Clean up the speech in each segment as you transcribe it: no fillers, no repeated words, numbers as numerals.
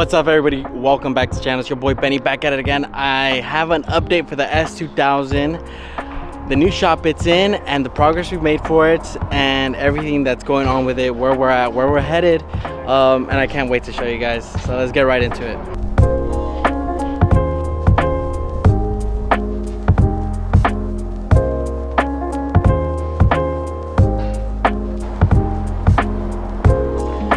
What's up, everybody? Welcome back to the channel. It's your boy Benny back at it again. I have an update for the S2000, the new shop it's in, and the progress we've made for it, and everything that's going on with it, where we're at, where we're headed, and I can't wait to show you guys. So let's get right into it.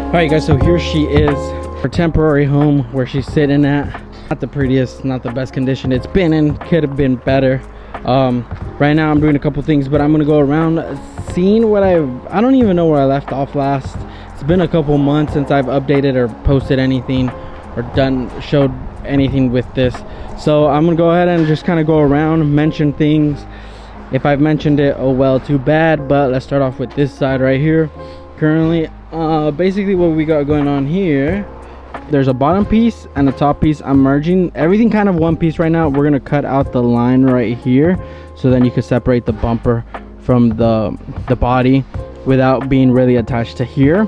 Alright guys, so here she is, her temporary home where she's sitting at. Not the prettiest, not the best condition it's been in, could have been better. Right now I'm doing a couple things, but I'm gonna go around seeing what I don't even know where I left off last. It's been a couple months since I've updated or posted anything or showed anything with this. So I'm gonna go ahead and just kind of go around, mention things. If I've mentioned it, oh well, too bad. But let's start off with this side right here. Currently, basically what we got going on here, there's a bottom piece and a top piece. I'm merging everything kind of one piece right now. We're gonna cut out the line right here, so then you can separate the bumper from the body without being really attached to here.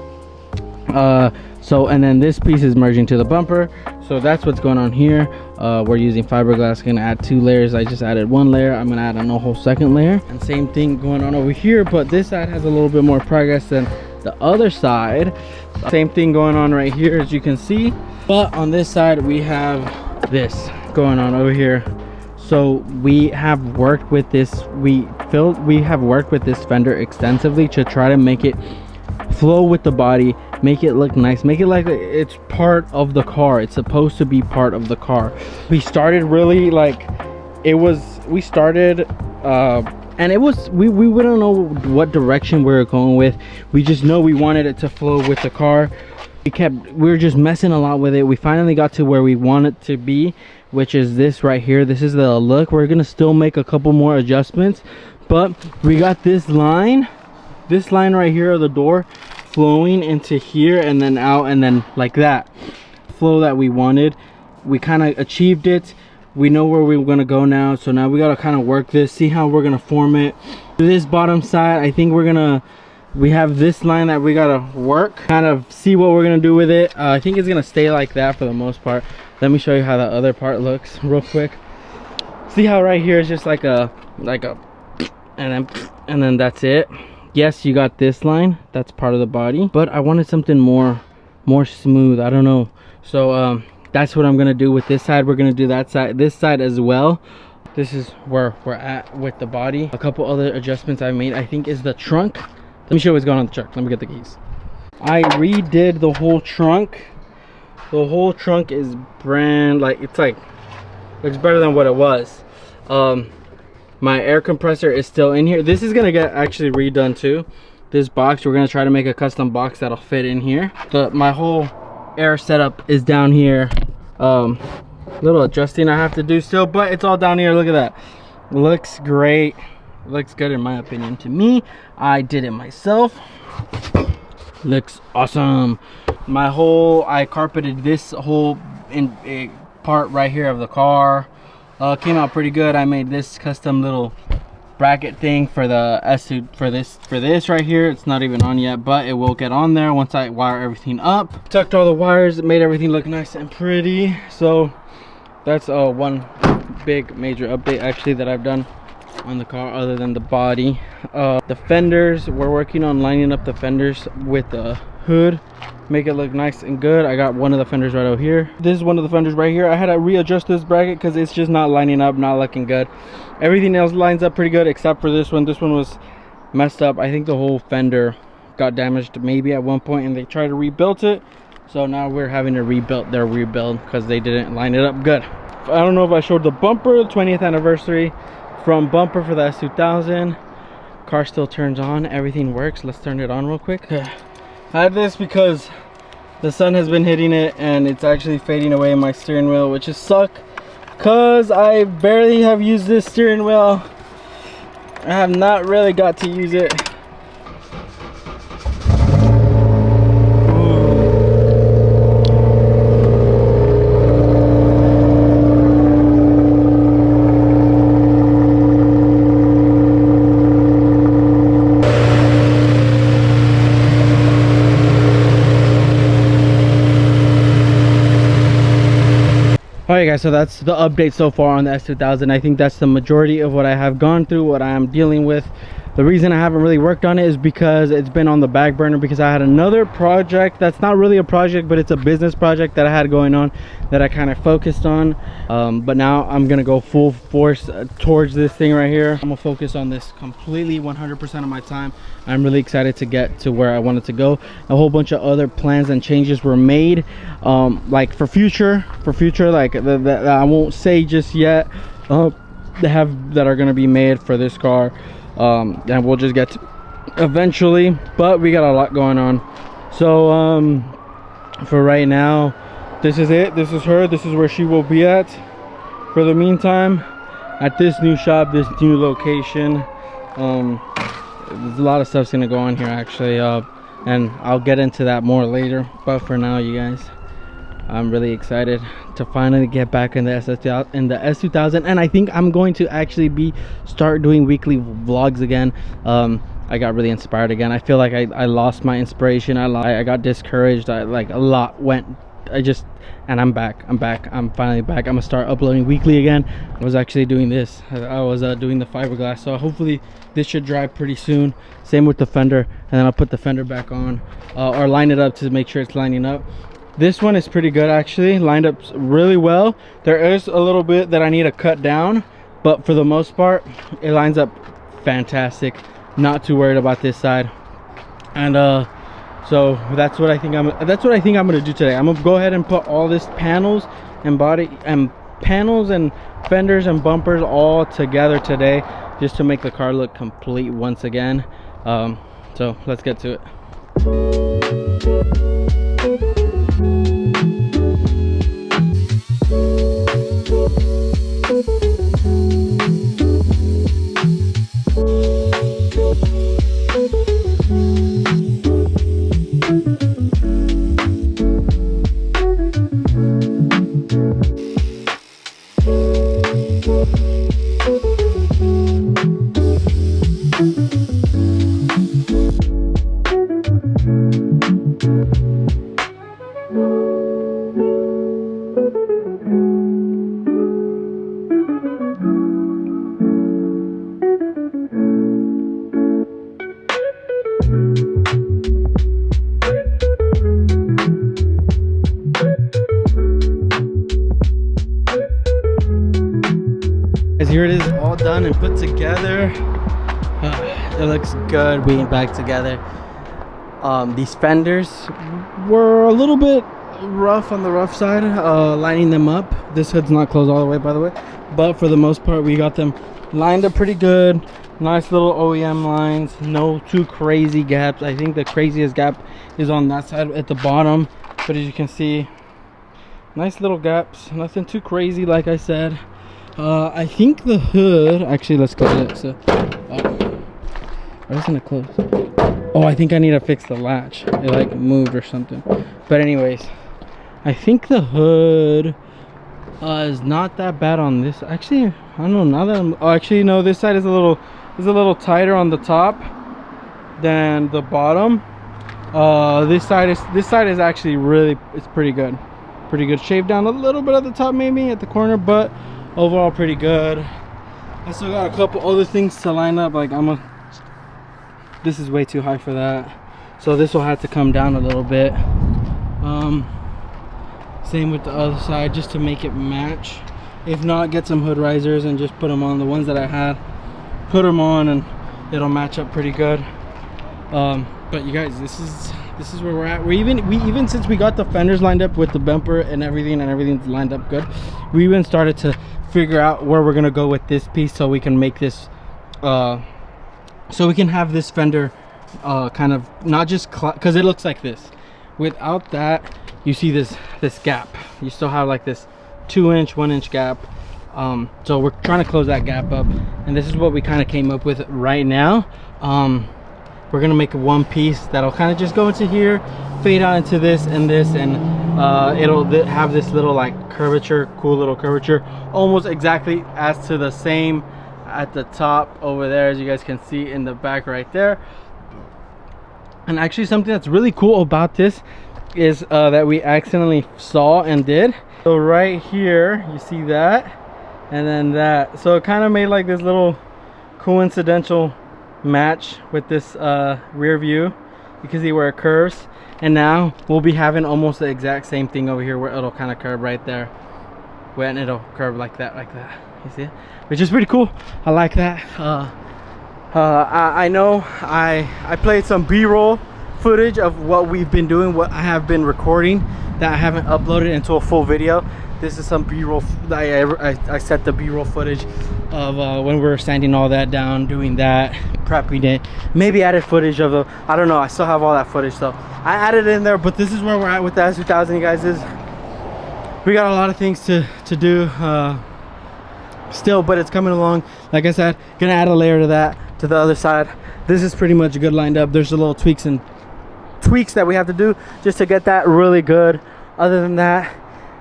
And then this piece is merging to the bumper, so that's what's going on here. We're using fiberglass, gonna add 2 layers. I just added 1 layer. I'm gonna add a whole second layer, and same thing going on over here, but this side has a little bit more progress than the other side. Same thing going on right here, as you can see, but on this side we have this going on over here. So we have worked with this, we have worked with this fender extensively to try to make it flow with the body, make it look nice, make it like it's part of the car. It's supposed to be part of the car. We started really like we started and it was we wouldn't know what direction we were going with. We just know we wanted it to flow with the car. We were just messing a lot with it. We finally got to where we want it to be, which is this right here. This is the look. We're gonna still make a couple more adjustments, but we got this line right here of the door flowing into here and then out, and then like that flow that we wanted. We kind of achieved it. We know where we're gonna go now, so now we gotta kind of work this, see how we're gonna form it. This bottom side, I think we have this line that we gotta work, kind of see what we're gonna do with it. I think it's gonna stay like that for the most part. Let me show you how the other part looks real quick. See how right here is just like a and then that's it. Yes, you got this line, that's part of the body, but I wanted something more smooth. I don't know, so that's what I'm gonna do with this side. We're gonna do this side as well. This is where we're at with the body. A couple other adjustments I made, I think, is the trunk. Let me show you what's going on the truck. Let me get the keys. I redid the whole trunk. The whole trunk is looks better than what it was. My air compressor is still in here. This is gonna get actually redone too. This box, we're gonna try to make a custom box that'll fit in here. My whole air setup is down here. Little adjusting I have to do still, but it's all down here. Look at that. Looks great. Looks good in my opinion. To me, I did it myself. Looks awesome. I carpeted this whole part right here of the car. Came out pretty good. I made this custom little bracket thing for the for this right here. It's not even on yet, but it will get on there once I wire everything up. Tucked all the wires, made everything look nice and pretty. So that's one big major update actually that I've done on the car, other than the body. The fenders, we're working on lining up the fenders with the hood, make it look nice and good. I got one of the fenders right over here. This is one of the fenders right here. I had to readjust this bracket because it's just not lining up, not looking good. Everything else lines up pretty good except for this one. This one was messed up. I think the whole fender got damaged maybe at one point, and they tried to rebuild it, so now we're having to rebuild because they didn't line it up good. I don't know if I showed the bumper, the 20th anniversary from bumper for the S2000. Car still turns on, everything works. Let's turn it on real quick. I had this because the sun has been hitting it and it's actually fading away my steering wheel, which is suck because I barely have used this steering wheel. I have not really got to use it. All right guys, so that's the update so far on the S2000. I think that's the majority of what I have gone through, what I am dealing with. The reason I haven't really worked on it is because it's been on the back burner, because I had another project that's not really a project, but it's a business project that I had going on that I kind of focused on. But now I'm gonna go full force towards this thing right here. I'm gonna focus on this completely 100% of my time. I'm really excited to get to where I wanted to go. A whole bunch of other plans and changes were made, like for future, like that I won't say just yet, that are gonna be made for this car. And we'll just get to eventually, but we got a lot going on. So for right now, this is it. This is her. This is where she will be at for the meantime, at this new shop, this new location. There's a lot of stuff's gonna go on here actually, and I'll get into that more later. But for now, you guys, I'm really excited to finally get back in the S2000, and I think I'm going to actually start doing weekly vlogs again. I got really inspired again. I feel like I lost my inspiration. I got discouraged. Like a lot went. And I'm back. I'm finally back. I'm gonna start uploading weekly again. I was actually doing this. I was doing the fiberglass, so hopefully this should dry pretty soon. Same with the fender, and then I'll put the fender back on, or line it up to make sure it's lining up. This one is pretty good actually, lined up really well. There is a little bit that I need to cut down, but for the most part it lines up fantastic. Not too worried about this side. And so that's what I think I'm gonna do today. I'm gonna go ahead and put all this panels and panels and fenders and bumpers all together today, just to make the car look complete once again. So let's get to it. Here it is, all done and put together. It looks good being back together. These fenders were a little bit rough on the rough side, lining them up. This hood's not closed all the way, by the way, but for the most part we got them lined up pretty good. Nice little OEM lines, no too crazy gaps. I think the craziest gap is on that side at the bottom, but as you can see, nice little gaps, nothing too crazy like I said. I think the hood, actually let's close it. So why isn't it closed? Oh, I think I need to fix the latch. It like moved or something. But anyways, I think the hood is not that bad on this. Actually, I don't know, now that oh, actually no, this side is a little tighter on the top than the bottom. This side is actually really, it's pretty good. Pretty good. Shaved down a little bit at the top maybe at the corner, but overall pretty good. I still got a couple other things to line up, like this is way too high for that, so this will have to come down a little bit. Same with the other side, just to make it match. If not, get some hood risers and just put them on the ones that I had, put them on, and it'll match up pretty good. But you guys, this is where we're at. We even since we got the fenders lined up with the bumper and everything's lined up good, we even started to figure out where we're gonna go with this piece, so we can make this so we can have this fender kind of not just because it looks like this. Without that, you see this gap. You still have like this 2-inch 1-inch gap. So we're trying to close that gap up, and this is what we kind of came up with right now. We're gonna make one piece that'll kind of just go into here, fade out into this and this, and it'll have this little like curvature, cool little curvature, almost exactly as to the same at the top over there, as you guys can see in the back right there. And actually something that's really cool about this is that we accidentally saw and did. So right here, you see that, and then that. So it kind of made like this little coincidental match with this rear view. You can see where it curves, and now we'll be having almost the exact same thing over here where it'll kind of curve right there, when it'll curve like that, you see it, which is pretty cool. I like that. I know I played some b-roll footage of what we've been doing, what I have been recording that I haven't uploaded into a full video. This is some b-roll. I set the b-roll footage of when we were sanding all that down, doing that prep we did. Maybe added footage of the, I don't know, I still have all that footage, so I added it in there. But this is where we're at with the S2000, you guys. We got a lot of things to do still, but it's coming along. Like I said, gonna add a layer to that, to the other side. This is pretty much good lined up. There's a little tweaks that we have to do just to get that really good. Other than that,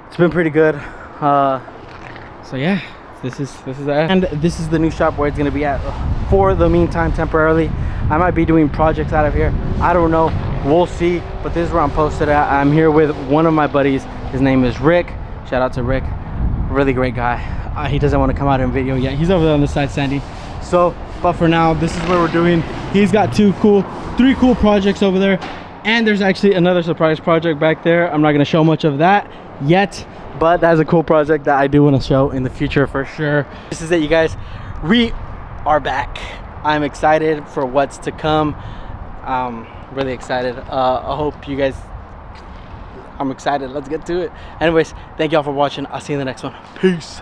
it's been pretty good. So yeah, this is that, and this is the new shop where it's gonna be at for the meantime, temporarily. I might be doing projects out of here, I don't know, we'll see. But this is where I'm posted at. I'm here with one of my buddies. His name is Rick. Shout out to Rick, really great guy. He doesn't want to come out in video yet. He's over there on the side sanding. So, but for now, this is what we're doing. He's got three cool projects over there, and there's actually another surprise project back there. I'm not going to show much of that yet, but that's a cool project that I do want to show in the future for sure. This is it, you guys. We are back. I'm excited for what's to come. Really excited. I hope you guys, I'm excited. Let's get to it. Anyways, thank y'all for watching. I'll see you in the next one. Peace.